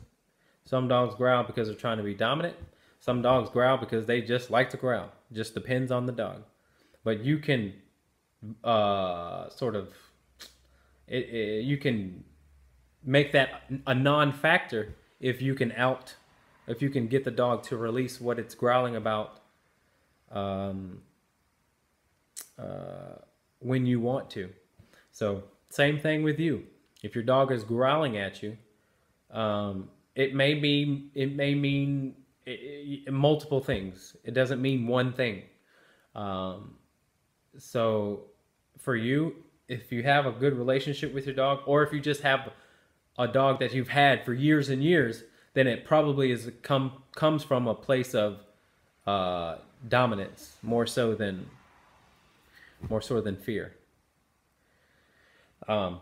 Some dogs growl because they're trying to be dominant. Some dogs growl because they just like to growl. Just depends on the dog. But you can you can make that a non-factor if you can get the dog to release what it's growling about when you want to. So same thing with you. If your dog is growling at you, it may mean multiple things. It doesn't mean one thing. So for you, if you have a good relationship with your dog, or if you just have a dog that you've had for years and years, then it probably comes from a place of dominance more so than fear.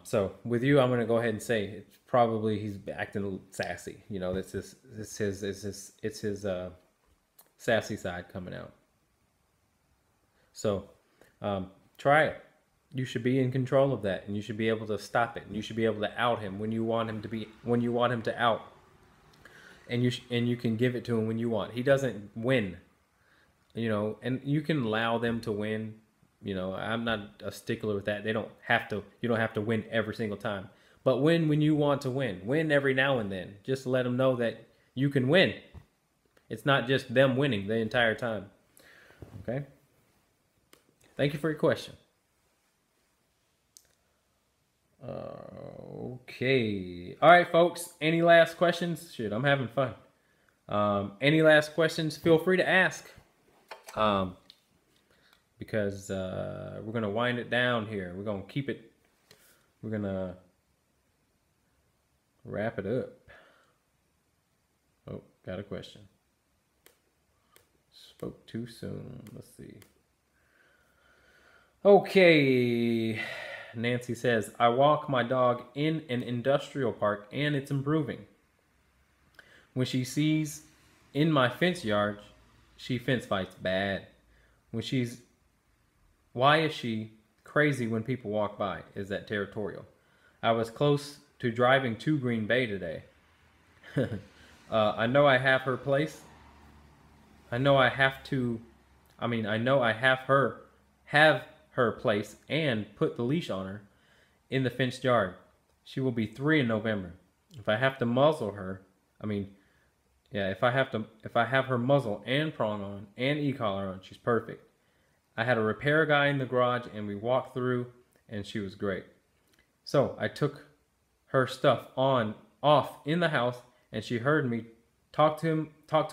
So with you, I'm going to go ahead and say it's probably he's acting a little sassy. You know, it's his sassy side coming out. So try it. You should be in control of that, and you should be able to stop it, and you should be able to out him when you want him to out, and you can give it to him when you want. He doesn't win, you know, and you can allow them to win. You know, I'm not a stickler with that. You don't have to win every single time, but win when you want to win. Win every now and then. Just let them know that you can win. It's not just them winning the entire time. Okay. Thank you for your question. Okay. All right, folks. Any last questions? Shit, I'm having fun. Any last questions? Feel free to ask. Because we're going to wind it down here. We're going to keep it. We're going to wrap it up. Oh, got a question. Spoke too soon. Let's see. Okay. Nancy says, I walk my dog in an industrial park and it's improving. When she sees in my fence yard, she fence fights bad. Why is she crazy when people walk by is that territorial. I was close to driving to Green Bay today. I know I have her place. I know I have to, I know I have her place and put the leash on her in the fenced yard. She will be 3 in November. If I have to muzzle her, if I have her muzzle and prong on and e-collar on, she's perfect. I had a repair guy in the garage and we walked through and she was great. So I took her stuff off in the house and she heard me talk to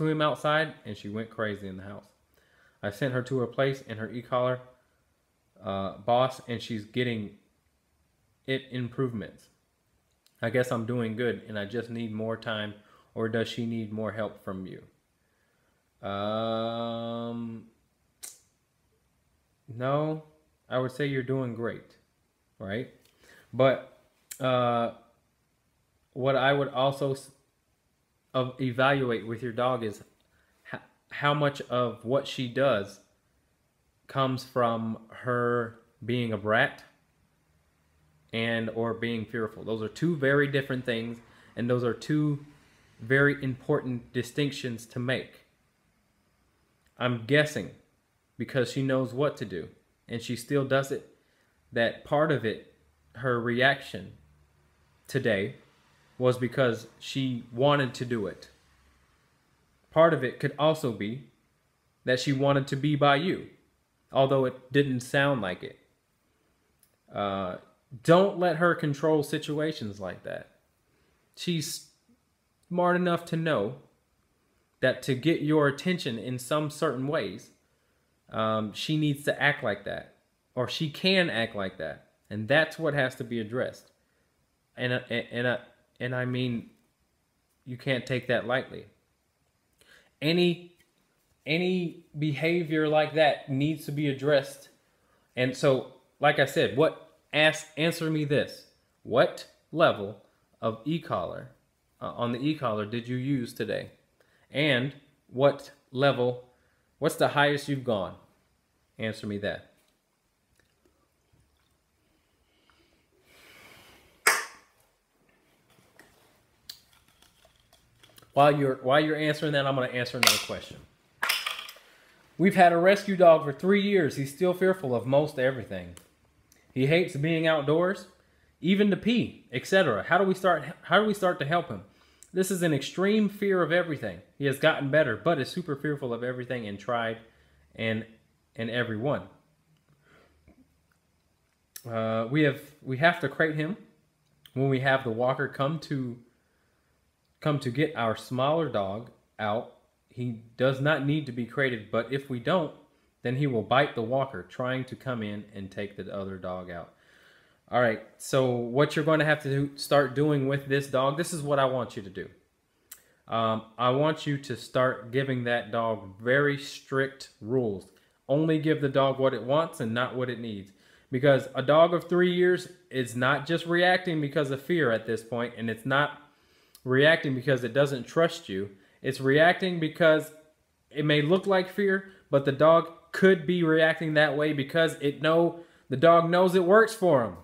him outside and she went crazy in the house. I sent her to her place and her e-collar boss and she's getting it improvements. I guess I'm doing good and I just need more time, or does she need more help from you? No, I would say you're doing great, right? But what I would also evaluate with your dog is how much of what she does comes from her being a brat and or being fearful. Those are two very different things, and those are two very important distinctions to make. I'm guessing, because she knows what to do and she still does it, that part of it, her reaction today, was because she wanted to do it. Part of it could also be that she wanted to be by you, although it didn't sound like it. Don't let her control situations like that. She's smart enough to know that to get your attention in some certain ways, she needs to act like that, or she can act like that, and that's what has to be addressed. And I mean, you can't take that lightly. Any behavior like that needs to be addressed. And so, like I said, answer me this: what level of e-collar on the e-collar did you use today? And what's the highest you've gone? Answer me that. While you're answering that, I'm going to answer another question. We've had a rescue dog for 3 years. He's still fearful of most everything. He hates being outdoors, even to pee, etc. How do we start to help him? This is an extreme fear of everything. He has gotten better, but is super fearful of everything and tried and everyone. We have to crate him when we have the walker come to get our smaller dog out. He does not need to be crated, but if we don't, then he will bite the walker trying to come in and take the other dog out. All right, so what you're going to have to start doing with this dog, this is what I want you to do. I want you to start giving that dog very strict rules. Only give the dog what it wants and not what it needs. Because a dog of 3 years is not just reacting because of fear at this point, and it's not reacting because it doesn't trust you. It's reacting because it may look like fear, but the dog could be reacting that way because the dog knows it works for him.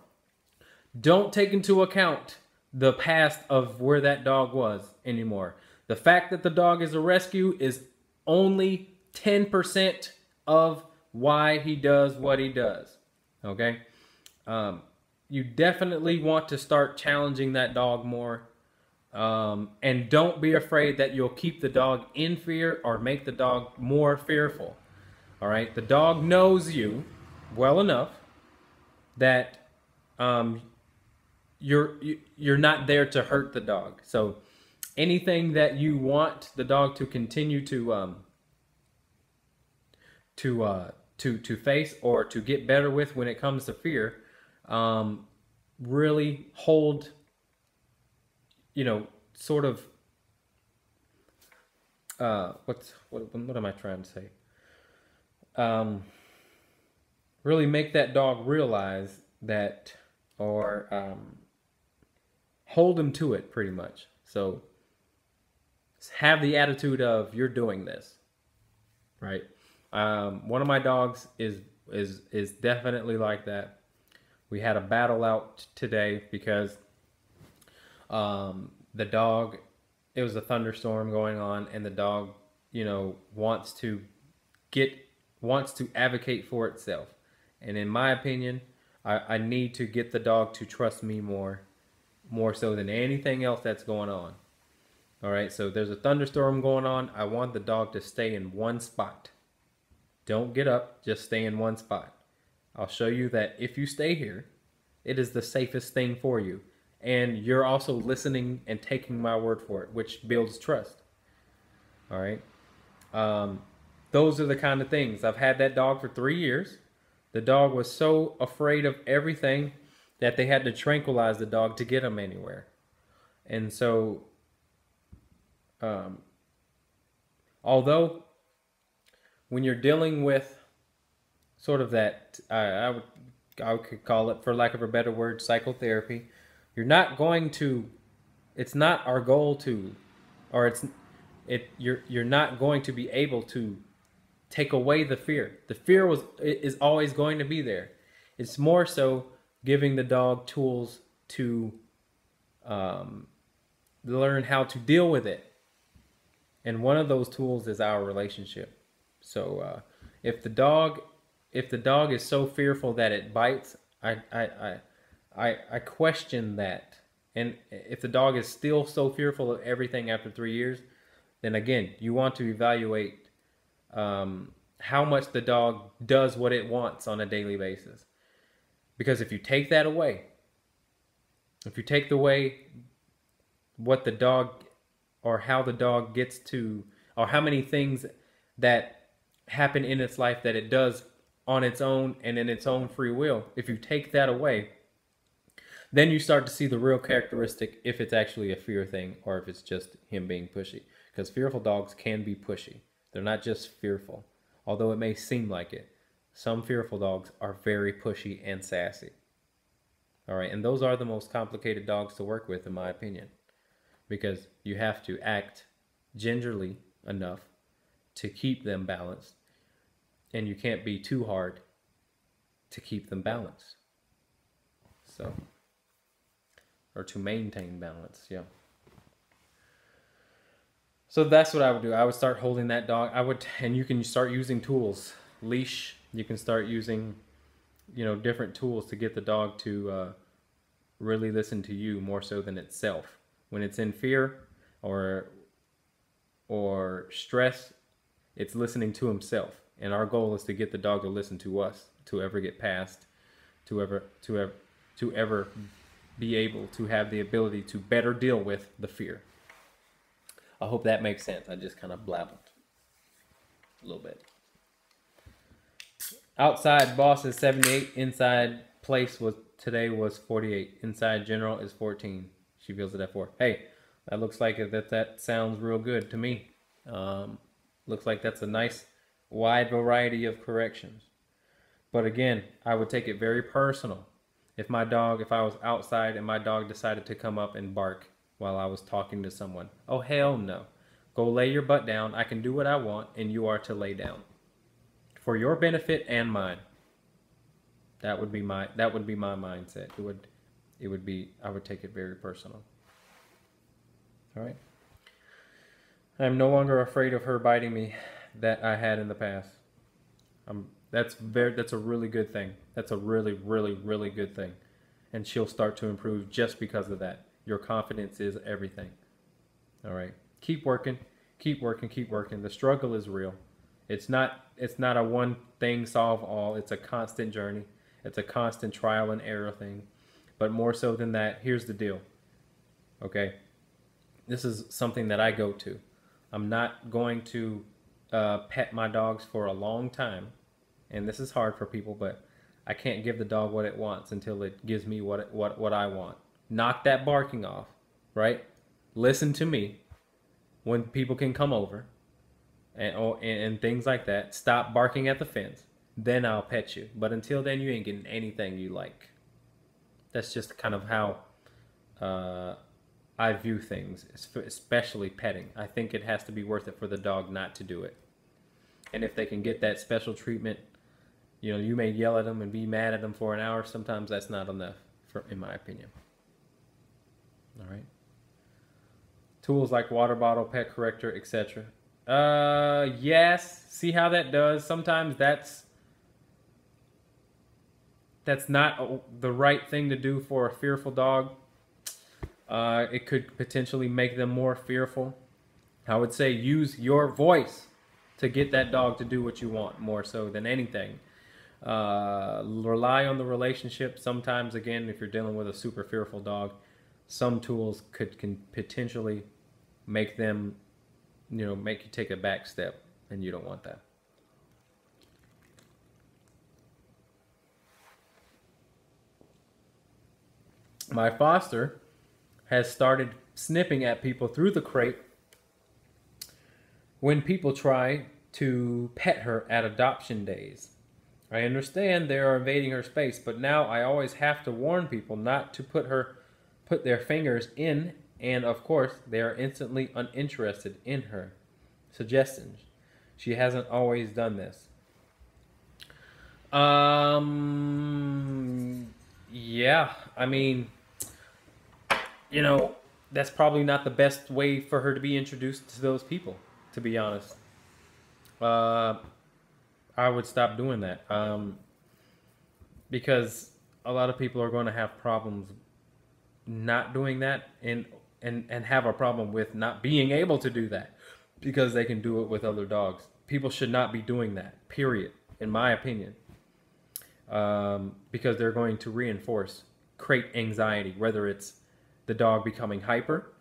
Don't take into account the past of where that dog was anymore. The fact that the dog is a rescue is only 10% of why he does what he does. Okay? You definitely want to start challenging that dog more. And don't be afraid that you'll keep the dog in fear or make the dog more fearful. All right? The dog knows you well enough that you're not there to hurt the dog. So anything that you want the dog to continue to face or to get better with when it comes to fear, really hold, sort of, what am I trying to say? Really make that dog realize that, or hold him to it pretty much. So have the attitude of, you're doing this, right? One of my dogs is definitely like that. We had a battle out today because the dog, it was a thunderstorm going on, and the dog, you know, wants to advocate for itself. And in my opinion, I need to get the dog to trust me more so than anything else that's going on. All right, so there's a thunderstorm going on. I want the dog to stay in one spot. Don't get up, just stay in one spot. I'll show you that if you stay here, it is the safest thing for you. And you're also listening and taking my word for it, which builds trust. All right. Those are the kind of things. I've had that dog for 3 years. The dog was so afraid of everything that they had to tranquilize the dog to get him anywhere. And so, although when you're dealing with sort of that, I could call it, for lack of a better word, psychotherapy, you're not going to, it's not our goal to, or you're not going to be able to take away the fear. The fear is always going to be there. It's more so giving the dog tools to learn how to deal with it. And one of those tools is our relationship. So if the dog is so fearful that it bites, I question that. And if the dog is still so fearful of everything after 3 years, then again, you want to evaluate how much the dog does what it wants on a daily basis. Because if you take that away, if you take away what the dog, or how the dog gets to, or how many things that happen in its life that it does on its own and in its own free will, if you take that away, then you start to see the real characteristic, if it's actually a fear thing or if it's just him being pushy. Because fearful dogs can be pushy. They're not just fearful, although it may seem like it. Some fearful dogs are very pushy and sassy. All right, and those are the most complicated dogs to work with, in my opinion, because you have to act gingerly enough to keep them balanced, and you can't be too hard to keep them balanced. So, or to maintain balance, yeah. So that's what I would do. I would start holding that dog. And you can start using tools, leash. You can start using, different tools to get the dog to really listen to you more so than itself. When it's in fear or stress, it's listening to himself. And our goal is to get the dog to listen to us, to ever get past, to ever be able to have the ability to better deal with the fear. I hope that makes sense. I just kind of blabbled a little bit. Outside boss is 78. Inside place today was 48. Inside general is 14. She feels it at 4. Hey, that looks like that sounds real good to me. Looks like that's a nice wide variety of corrections. But again, I would take it very personal. If I was outside and my dog decided to come up and bark while I was talking to someone, oh hell no. Go lay your butt down. I can do what I want, and you are to lay down. For your benefit and mine. That would be my mindset. I would take it very personal. All right. I'm no longer afraid of her biting me that I had in the past. That's a really good thing. That's a really, really, really good thing. And she'll start to improve just because of that. Your confidence is everything. All right. Keep working. Keep working. Keep working. The struggle is real. It's not a one thing solve all. It's a constant journey. It's a constant trial and error thing. But more so than that, here's the deal. Okay. This is something that I go to. I'm not going to pet my dogs for a long time. And this is hard for people, but I can't give the dog what it wants until it gives me what I want. Knock that barking off, right? Listen to me when people can come over and things like that. Stop barking at the fence. Then I'll pet you. But until then, you ain't getting anything you like. That's just kind of how I view things, especially petting. I think it has to be worth it for the dog not to do it. And if they can get that special treatment You know, you may yell at them and be mad at them for an hour. Sometimes that's not enough, in my opinion. All right. Tools like water bottle, pet corrector, etc. Yes. See how that does. Sometimes that's not the right thing to do for a fearful dog. It could potentially make them more fearful. I would say use your voice to get that dog to do what you want more so than anything. Rely on the relationship. Sometimes, again, if you're dealing with a super fearful dog, some tools can potentially make them, you know, make you take a back step, and you don't want that. My foster has started snipping at people through the crate when people try to pet her at adoption days. I understand they are invading her space, but now I always have to warn people not to put their fingers in, and of course, they are instantly uninterested in her suggestions. She hasn't always done this. Yeah, I mean, you know, that's probably not the best way for her to be introduced to those people, to be honest. I would stop doing that, because a lot of people are going to have problems not doing that, and have a problem with not being able to do that because they can do it with other dogs. People should not be doing that, period, in my opinion, because they're going to reinforce crate anxiety, whether it's the dog becoming hyper,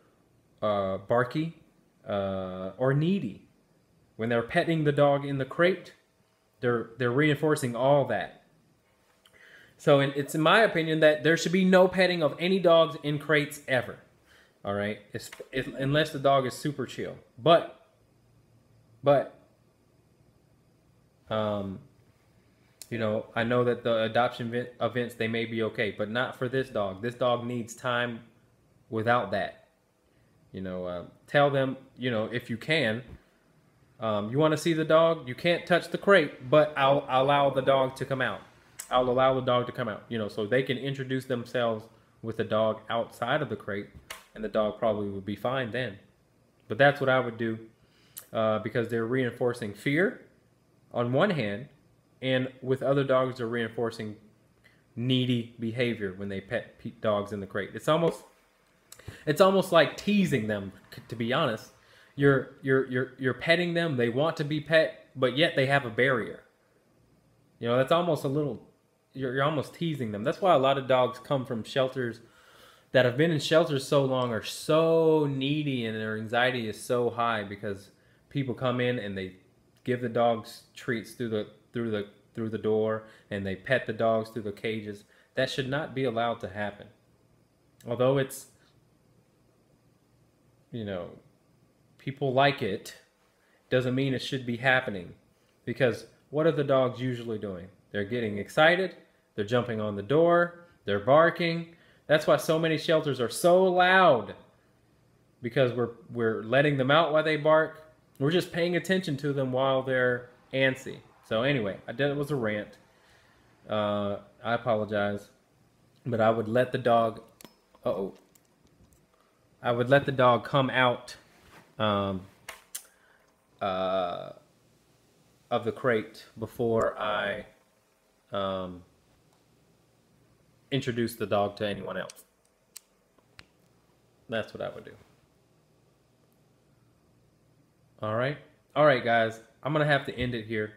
barky, or needy. When they're petting the dog in the crate, they're reinforcing all that. So it's in my opinion that there should be no petting of any dogs in crates ever. All right, unless the dog is super chill. But you know, I know that the adoption events, they may be okay, but not for this dog. This dog needs time without that. You know, tell them, you know, if you can, you want to see the dog, you can't touch the crate, but I'll allow the dog to come out. I'll allow the dog to come out, you know, so they can introduce themselves with the dog outside of the crate, and the dog probably would be fine then. But that's what I would do, because they're reinforcing fear on one hand, and with other dogs, they're reinforcing needy behavior when they pet dogs in the crate. It's almost like teasing them, to be honest. You're petting them, they want to be pet, but yet they have a barrier. You know, that's almost a little, you're almost teasing them. That's why a lot of dogs come from shelters that have been in shelters so long are so needy, and their anxiety is so high because people come in and they give the dogs treats through the door, and they pet the dogs through the cages. That should not be allowed to happen. Although it's, you know, people like it, doesn't mean it should be happening. Because what are the dogs usually doing? They're getting excited, they're jumping on the door, they're barking. That's why so many shelters are so loud, because we're letting them out while they bark. We're just paying attention to them while they're antsy. So anyway, it was a rant. I apologize, but I would let the dog. I would let the dog come out of the crate before I introduce the dog to anyone else. That's what I would do. All right, guys. I'm gonna have to end it here.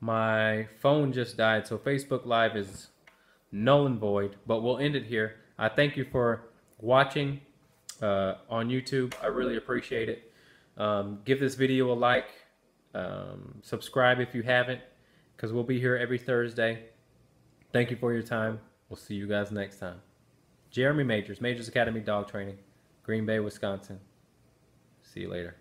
My phone just died, so Facebook Live is null and void, but we'll end it here. I thank you for watching on YouTube. I really appreciate it. Give this video a like. Subscribe if you haven't, because we'll be here every Thursday. Thank you for your time. We'll see you guys next time. Jeremy Majors, Majors Academy Dog Training, Green Bay, Wisconsin. See you later.